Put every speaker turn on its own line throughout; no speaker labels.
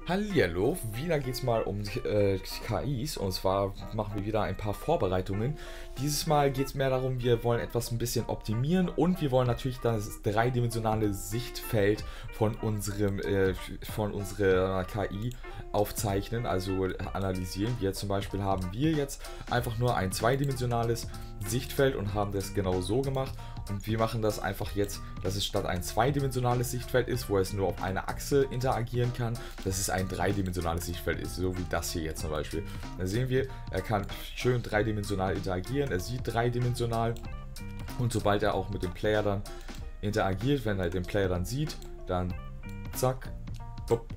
Hallihallo, wieder geht's mal um KIs und zwar machen wir wieder ein paar Vorbereitungen. Dieses Mal geht es mehr darum, wir wollen etwas ein bisschen optimieren und wir wollen natürlich das dreidimensionale Sichtfeld von unserer KI aufzeichnen, also analysieren. Jetzt zum Beispiel haben wir jetzt einfach nur ein zweidimensionales Sichtfeld und haben das genau so gemacht. Und wir machen das einfach jetzt, dass es statt ein zweidimensionales Sichtfeld ist, wo es nur auf einer Achse interagieren kann, dass es ein dreidimensionales Sichtfeld ist, so wie das hier jetzt zum Beispiel. Da sehen wir, er kann schön dreidimensional interagieren, er sieht dreidimensional und sobald er auch mit dem Player dann interagiert, wenn er den Player dann sieht, dann zack, bupp,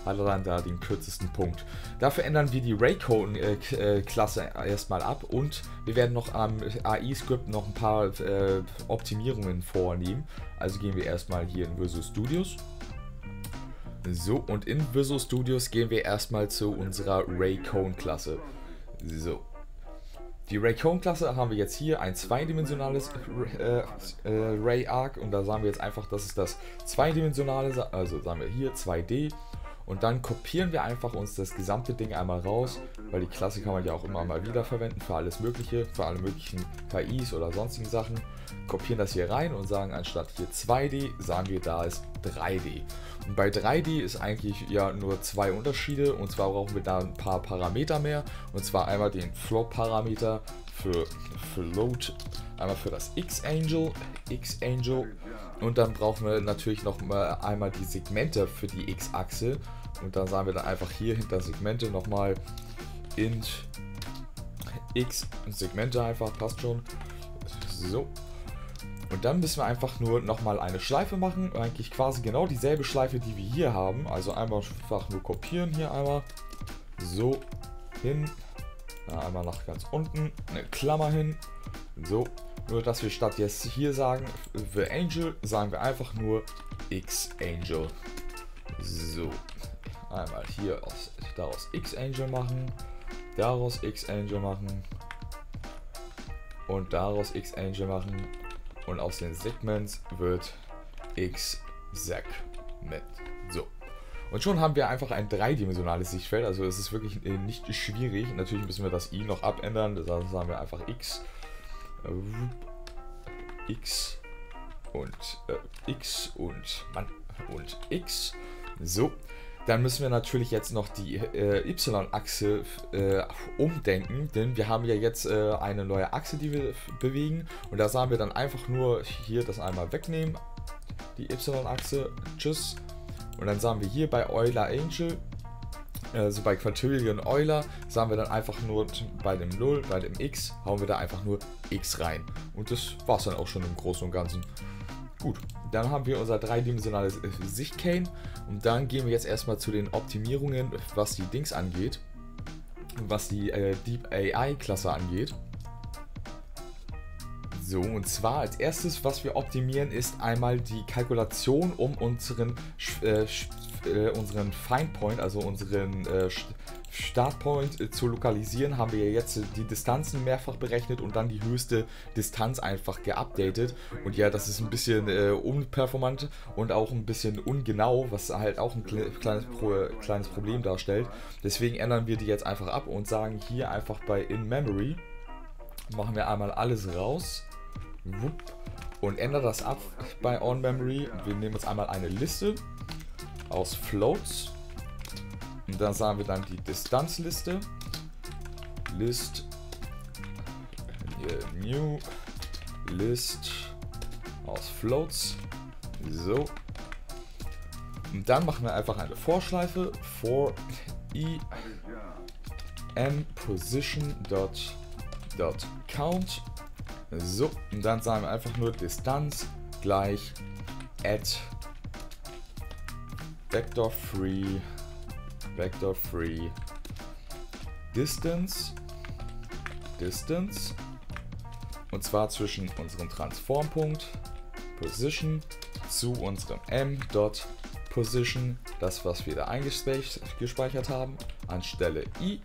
hat er dann da den kürzesten Punkt. Dafür ändern wir die Raycone-Klasse erstmal ab und wir werden noch am AI-Script noch ein paar Optimierungen vornehmen. Also gehen wir erstmal hier in Visual Studios. So, und in Visual Studios gehen wir erstmal zu unserer Raycone-Klasse. So. Die Raycone-Klasse haben wir jetzt hier ein zweidimensionales Ray Arc und da sagen wir jetzt einfach, das ist das zweidimensionale, also sagen wir hier 2D. Und dann kopieren wir einfach uns das gesamte Ding einmal raus, weil die Klasse kann man ja auch immer mal wieder verwenden für alles Mögliche, für alle möglichen KIs oder sonstigen Sachen. Kopieren das hier rein und sagen, anstatt hier 2D, sagen wir, da ist 3D. Und bei 3D ist eigentlich ja nur zwei Unterschiede, und zwar brauchen wir da ein paar Parameter mehr, und zwar einmal den Float-Parameter für Float, einmal für das X-Angel, und dann brauchen wir natürlich noch mal einmal die Segmente für die X-Achse. Und dann sagen wir dann einfach hier hinter Segmente nochmal int x Segmente einfach, passt schon. So. Und dann müssen wir einfach nur nochmal eine Schleife machen. Eigentlich quasi genau dieselbe Schleife, die wir hier haben. Also einmal einfach nur kopieren hier einmal. So. Hin. Einmal nach ganz unten. Eine Klammer hin. So. Nur, dass wir statt jetzt hier sagen, the Angel, sagen wir einfach nur X-Angel. So. Einmal hier daraus X-Angel machen, daraus X-Angel machen und daraus X-Angel machen und aus den Segments wird X-Segment. So. Und schon haben wir einfach ein dreidimensionales Sichtfeld, also es ist wirklich nicht schwierig. Natürlich müssen wir das I noch abändern, da sagen wir einfach X und X. So. Dann müssen wir natürlich jetzt noch die Y-Achse umdenken, denn wir haben ja jetzt eine neue Achse, die wir bewegen. Und da sagen wir dann einfach nur hier das einmal wegnehmen, die Y-Achse, tschüss. Und dann sagen wir hier bei Euler Angel, also bei Quadrillion Euler, sagen wir dann einfach nur bei dem 0, bei dem X, hauen wir da einfach nur X rein. Und das war es dann auch schon im Großen und Ganzen. Gut, dann haben wir unser dreidimensionales Sichtcane und dann gehen wir jetzt erstmal zu den Optimierungen, was die Dings angeht, was die Deep AI Klasse angeht. So, und zwar als erstes, was wir optimieren, ist einmal die Kalkulation, um unseren Findpoint, also unseren Startpoint zu lokalisieren, haben wir jetzt die Distanzen mehrfach berechnet und dann die höchste Distanz einfach geupdatet. Und ja, das ist ein bisschen unperformant und auch ein bisschen ungenau, was halt auch ein kleines Problem darstellt. Deswegen ändern wir die jetzt einfach ab und sagen hier einfach bei In-Memory, machen wir einmal alles raus und ändern das ab bei On-Memory. Wir nehmen uns einmal eine Liste aus Floats. Und dann sagen wir dann die Distanzliste. List New List aus Floats. So. Und dann machen wir einfach eine Vorschleife for i m position dot count. So. Und dann sagen wir einfach nur Distanz gleich add vector free distance, und zwar zwischen unserem Transformpunkt Position zu unserem m.position, das was wir da eingespeichert haben, anstelle i.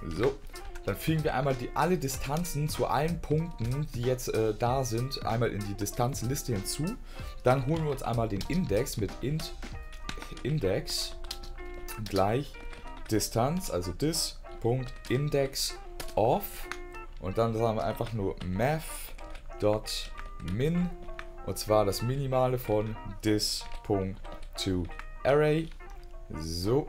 So, dann fügen wir einmal alle Distanzen zu allen Punkten, die jetzt da sind, einmal in die Distanzliste hinzu. Dann holen wir uns einmal den Index mit int Index gleich Distanz, also dis.index of, und dann sagen wir einfach nur math.min, und zwar das Minimale von dis.toArray. So.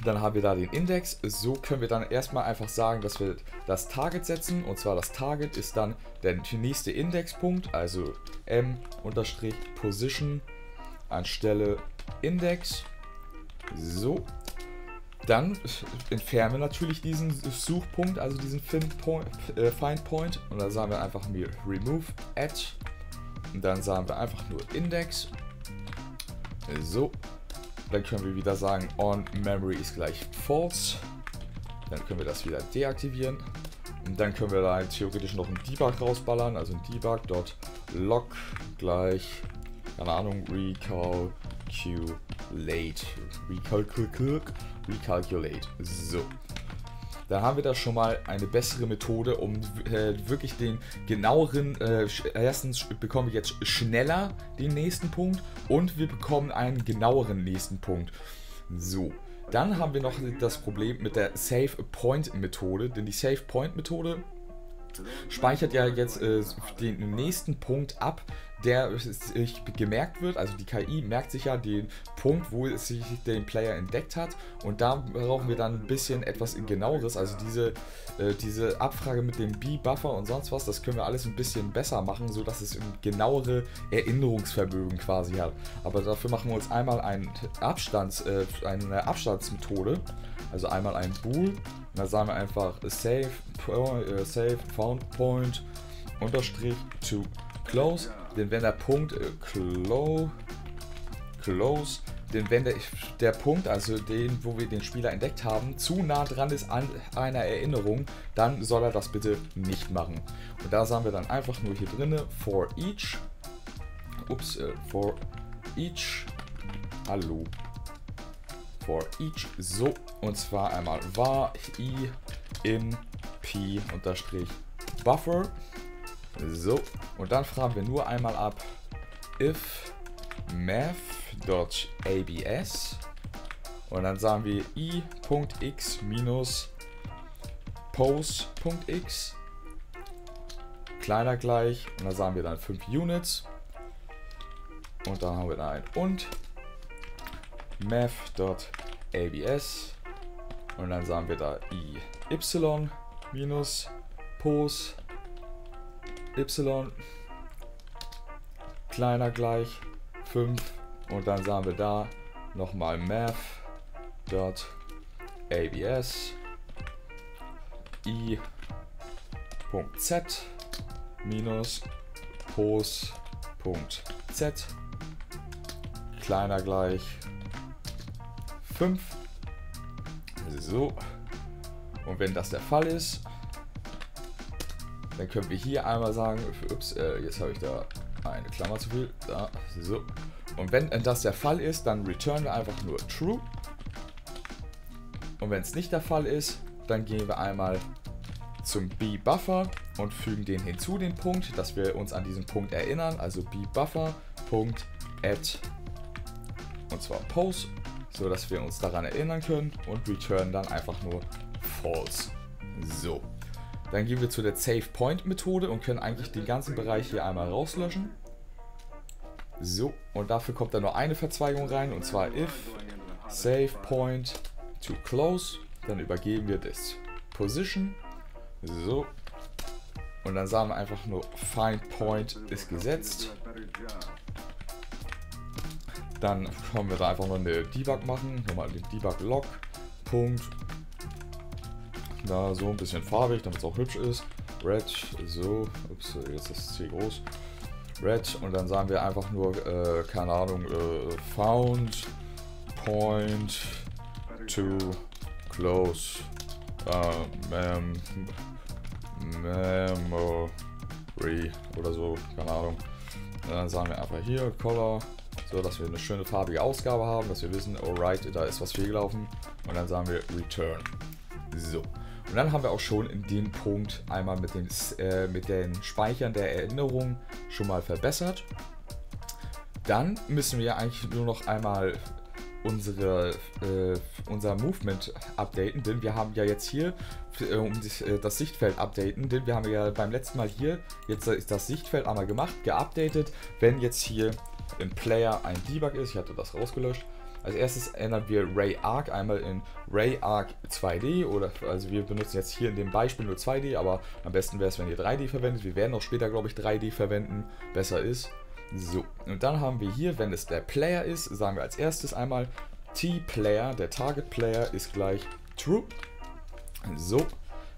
Dann haben wir da den Index. So können wir dann erstmal einfach sagen, dass wir das Target setzen. Und zwar das Target ist dann der nächste Indexpunkt, also m-position anstelle Index. So. Dann entfernen wir natürlich diesen Suchpunkt, also diesen Find Point. Und dann sagen wir einfach mir remove add. Und dann sagen wir einfach nur Index. So. Dann können wir wieder sagen, on memory ist gleich false. Dann können wir das wieder deaktivieren. Und dann können wir da theoretisch noch einen Debug rausballern. Also ein Debug.log gleich, keine Ahnung, recalculate. So. Dann haben wir da schon mal eine bessere Methode, um wirklich den genaueren, erstens bekommen wir jetzt schneller den nächsten Punkt und wir bekommen einen genaueren nächsten Punkt. So, dann haben wir noch das Problem mit der Save Point Methode, denn die Save Point Methode speichert ja jetzt den nächsten Punkt ab, der sich gemerkt wird. Also die KI merkt sich ja den Punkt, wo es sich den Player entdeckt hat, und da brauchen wir dann ein bisschen etwas genaueres. Also diese Abfrage mit dem B-Buffer und sonst was, das können wir alles ein bisschen besser machen, so dass es ein genauere Erinnerungsvermögen quasi hat. Aber dafür machen wir uns einmal eine Abstandsmethode, also einmal ein Bool. Und dann sagen wir einfach save found point unterstrich to close. Denn wenn der Punkt close, denn wenn der Punkt, also den, wo wir den Spieler entdeckt haben, zu nah dran ist an einer Erinnerung, dann soll er das bitte nicht machen. Und da sagen wir dann einfach nur hier drinne for each, for each, so, und zwar einmal var i in p unterstrich buffer. So, und dann fragen wir nur einmal ab if math.abs, und dann sagen wir i.x minus pose.x kleiner gleich, und dann sagen wir dann 5 Units, und dann haben wir da ein und math.abs, und dann sagen wir da i y minus pose y kleiner gleich 5, und dann sagen wir da nochmal math.abs i.z minus pose.z kleiner gleich 5. So, und wenn das der Fall ist, dann können wir hier einmal sagen, ups, jetzt habe ich da eine Klammer zu viel, da, so. Und wenn das der Fall ist, dann returnen wir einfach nur true. Und wenn es nicht der Fall ist, dann gehen wir einmal zum B-Buffer und fügen den hinzu, den Punkt, dass wir uns an diesen Punkt erinnern, also B-Buffer.add, und zwar pose, so dass wir uns daran erinnern können, und return dann einfach nur false. So. Dann gehen wir zu der Save Point Methode und können eigentlich den ganzen Bereich hier einmal rauslöschen. So, und dafür kommt dann nur eine Verzweigung rein, und zwar if save point to close, dann übergeben wir das Position. So, und dann sagen wir einfach nur find point ist gesetzt. Dann können wir da einfach noch eine Debug machen, nochmal den Debug Log Punkt. Da so ein bisschen farbig, damit es auch hübsch ist. Red, so, ups, jetzt ist es hier groß. Red, und dann sagen wir einfach nur, keine Ahnung, found point to close memory oder so, keine Ahnung. Und dann sagen wir einfach hier color, so dass wir eine schöne farbige Ausgabe haben, dass wir wissen, alright, da ist was fehlgelaufen, und dann sagen wir return. So. Und dann haben wir auch schon in dem Punkt einmal mit den Speichern der Erinnerung schon mal verbessert. Dann müssen wir eigentlich nur noch einmal unser Movement updaten, denn wir haben ja jetzt hier das Sichtfeld updaten, denn wir haben ja beim letzten Mal hier jetzt das Sichtfeld einmal gemacht, geupdatet. Wenn jetzt hier im Player ein Debug ist, ich hatte das rausgelöscht. Als erstes ändern wir RayArc einmal in RayArc 2D, oder also wir benutzen jetzt hier in dem Beispiel nur 2D, aber am besten wäre es, wenn ihr 3D verwendet. Wir werden auch später, glaube ich, 3D verwenden, besser ist. So, und dann haben wir hier, wenn es der Player ist, sagen wir als erstes einmal T-Player, der Target Player ist gleich True. So,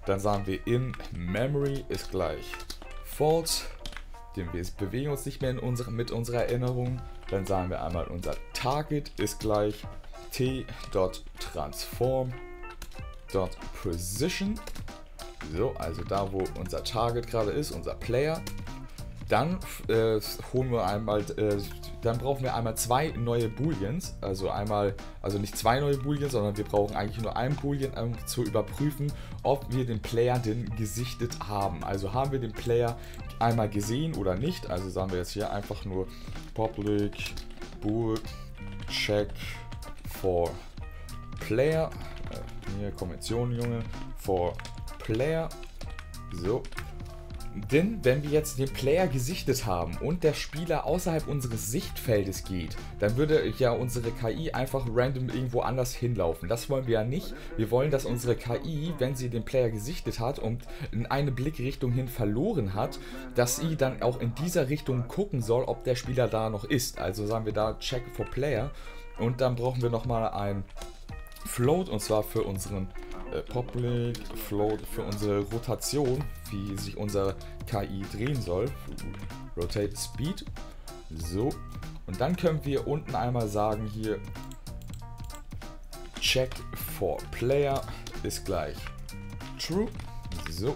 dann sagen wir in Memory ist gleich False, denn wir bewegen uns nicht mehr in mit unserer Erinnerung. Dann sagen wir einmal, unser Target ist gleich t.transform.position. So, also da, wo unser Target gerade ist, unser Player. Dann holen wir einmal, dann brauchen wir einmal zwei neue Booleans, also nicht zwei neue Booleans, sondern wir brauchen eigentlich nur ein Boolean, um zu überprüfen, ob wir den Player denn gesichtet haben. Also haben wir den Player einmal gesehen oder nicht. Also sagen wir jetzt hier einfach nur public bool check for player, hier Konvention, Junge, for player. So. Denn wenn wir jetzt den Player gesichtet haben und der Spieler außerhalb unseres Sichtfeldes geht, dann würde ja unsere KI einfach random irgendwo anders hinlaufen. Das wollen wir ja nicht. Wir wollen, dass unsere KI, wenn sie den Player gesichtet hat und in eine Blickrichtung hin verloren hat, dass sie dann auch in dieser Richtung gucken soll, ob der Spieler da noch ist. Also sagen wir da Check for Player und dann brauchen wir nochmal ein Float, und zwar für unseren Public Float, für unsere Rotation, wie sich unser KI drehen soll. Rotate Speed. So. Und dann können wir unten einmal sagen hier Check for Player ist gleich True. So.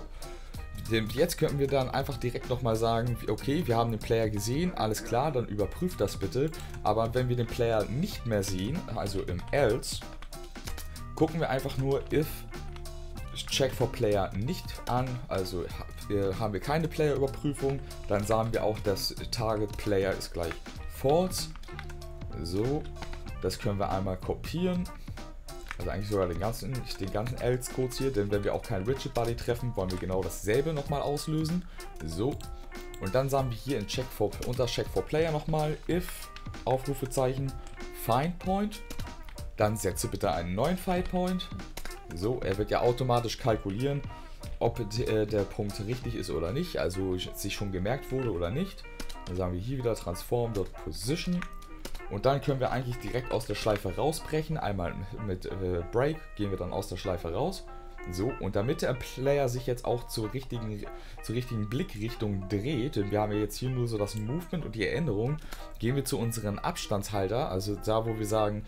Jetzt könnten wir dann einfach direkt nochmal sagen, okay, wir haben den Player gesehen, alles klar, dann überprüft das bitte. Aber wenn wir den Player nicht mehr sehen, also im Else, gucken wir einfach nur if Check for Player nicht an, also haben wir keine Player-Überprüfung, dann sagen wir auch, dass Target Player ist gleich False. So, das können wir einmal kopieren, also eigentlich sogar den ganzen Else-Codes hier, denn wenn wir auch keinen Rigid Body treffen, wollen wir genau dasselbe nochmal auslösen. So, und dann sagen wir hier in unter Check for Player nochmal if Aufrufezeichen Find Point. Dann setze bitte einen neuen Find Point. So, er wird ja automatisch kalkulieren, ob der Punkt richtig ist oder nicht, also sich schon gemerkt wurde oder nicht. Dann sagen wir hier wieder transform.position und dann können wir eigentlich direkt aus der Schleife rausbrechen. Einmal mit Break gehen wir dann aus der Schleife raus. So, und damit der Player sich jetzt auch zur richtigen Blickrichtung dreht, denn wir haben ja jetzt hier nur so das Movement und die Erinnerung, gehen wir zu unserem Abstandshalter, also da, wo wir sagen,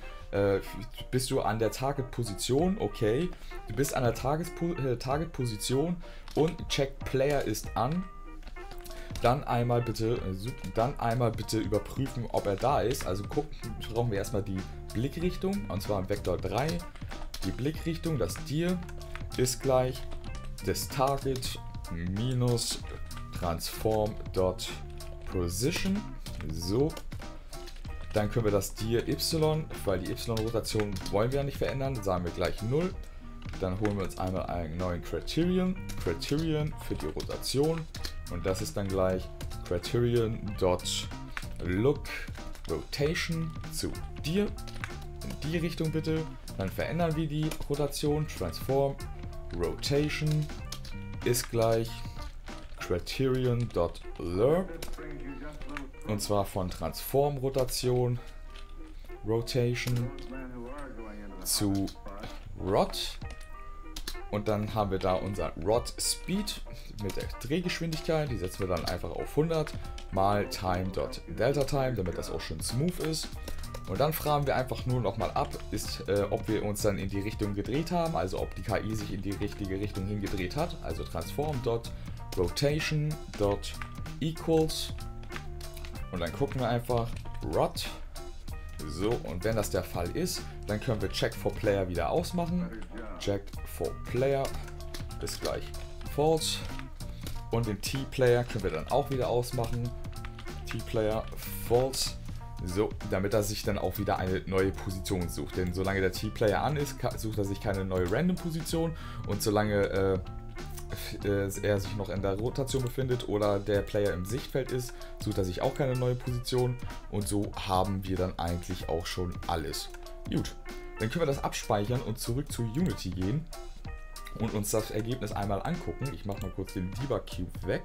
bist du an der Target-Position, okay, du bist an der Target-Position und Check Player ist an. Dann einmal bitte überprüfen, ob er da ist. Also brauchen wir erstmal die Blickrichtung, und zwar im Vektor 3. Die Blickrichtung, das Dir, ist gleich des Target minus transform.position. So. Dann können wir das Dir y, weil die y-Rotation wollen wir ja nicht verändern, sagen wir gleich 0. Dann holen wir uns einmal einen neuen Criterion für die Rotation. Und das ist dann gleich Criterion.look Rotation zu Dir. In die Richtung bitte. Dann verändern wir die Rotation. Transform Rotation ist gleich Criterion.lerp. Und zwar von Transform Rotation zu Rot. Und dann haben wir da unser Rot Speed mit der Drehgeschwindigkeit. Die setzen wir dann einfach auf 100 mal Time.DeltaTime, damit das auch schön smooth ist. Und dann fragen wir einfach nur nochmal ab, ob wir uns dann in die Richtung gedreht haben, also ob die KI sich in die richtige Richtung hingedreht hat. Also transform.rotation.equals. Und dann gucken wir einfach Rot. So, und wenn das der Fall ist, dann können wir Check for Player wieder ausmachen. Check for Player ist gleich False. Und den T-Player können wir dann auch wieder ausmachen. T-Player False. So, damit er sich dann auch wieder eine neue Position sucht. Denn solange der T-Player an ist, sucht er sich keine neue Random-Position. Und solange er sich noch in der Rotation befindet oder der Player im Sichtfeld ist, sucht er sich auch keine neue Position. Und so haben wir dann eigentlich auch schon alles. Gut, dann können wir das abspeichern und zurück zu Unity gehen und uns das Ergebnis einmal angucken. Ich mache mal kurz den Debug Cube weg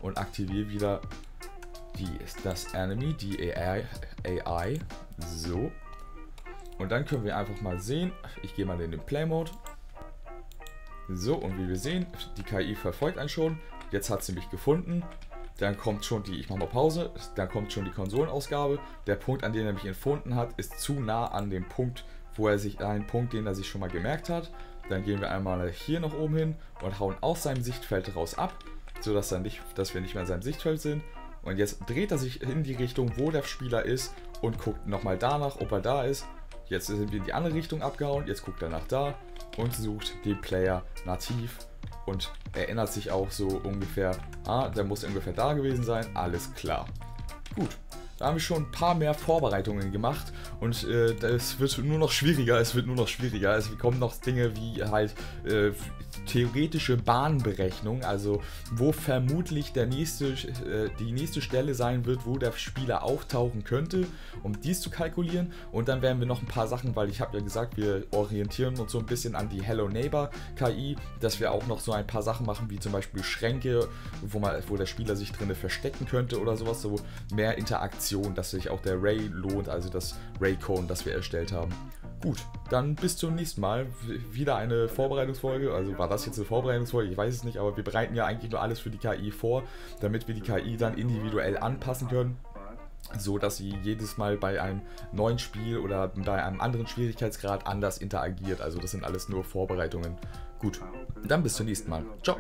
und aktiviere wieder das Enemy, die AI. So. Und dann können wir einfach mal sehen, ich gehe mal in den Play Mode. So, und wie wir sehen, die KI verfolgt einen schon. Jetzt hat sie mich gefunden. Dann kommt schon ich mache mal Pause, dann kommt schon die Konsolenausgabe. Der Punkt, an dem er mich gefunden hat, ist zu nah an dem Punkt, den er sich schon mal gemerkt hat. Dann gehen wir einmal hier nach oben hin und hauen aus seinem Sichtfeld raus ab, sodass dass wir nicht mehr in seinem Sichtfeld sind. Und jetzt dreht er sich in die Richtung, wo der Spieler ist und guckt nochmal danach, ob er da ist. Jetzt sind wir in die andere Richtung abgehauen, jetzt guckt er nach da und sucht den Player nativ und erinnert sich auch so ungefähr, der muss ungefähr da gewesen sein, alles klar. Gut, da haben wir schon ein paar mehr Vorbereitungen gemacht und es wird nur noch schwieriger, es kommen noch Dinge wie halt theoretische Bahnberechnung, also wo vermutlich die nächste Stelle sein wird, wo der Spieler auftauchen könnte, um dies zu kalkulieren. Und dann werden wir noch ein paar Sachen, weil ich habe ja gesagt, wir orientieren uns so ein bisschen an die Hello Neighbor KI, dass wir auch noch so ein paar Sachen machen, wie zum Beispiel Schränke, wo der Spieler sich drinne verstecken könnte oder sowas, so mehr Interaktion, dass sich auch der Ray lohnt, also das Ray-Cone, das wir erstellt haben. Gut, dann bis zum nächsten Mal. Wieder eine Vorbereitungsfolge, also war das jetzt eine Vorbereitungsfolge, ich weiß es nicht, aber wir bereiten ja eigentlich nur alles für die KI vor, damit wir die KI dann individuell anpassen können, so dass sie jedes Mal bei einem neuen Spiel oder bei einem anderen Schwierigkeitsgrad anders interagiert. Also das sind alles nur Vorbereitungen. Gut, dann bis zum nächsten Mal. Ciao!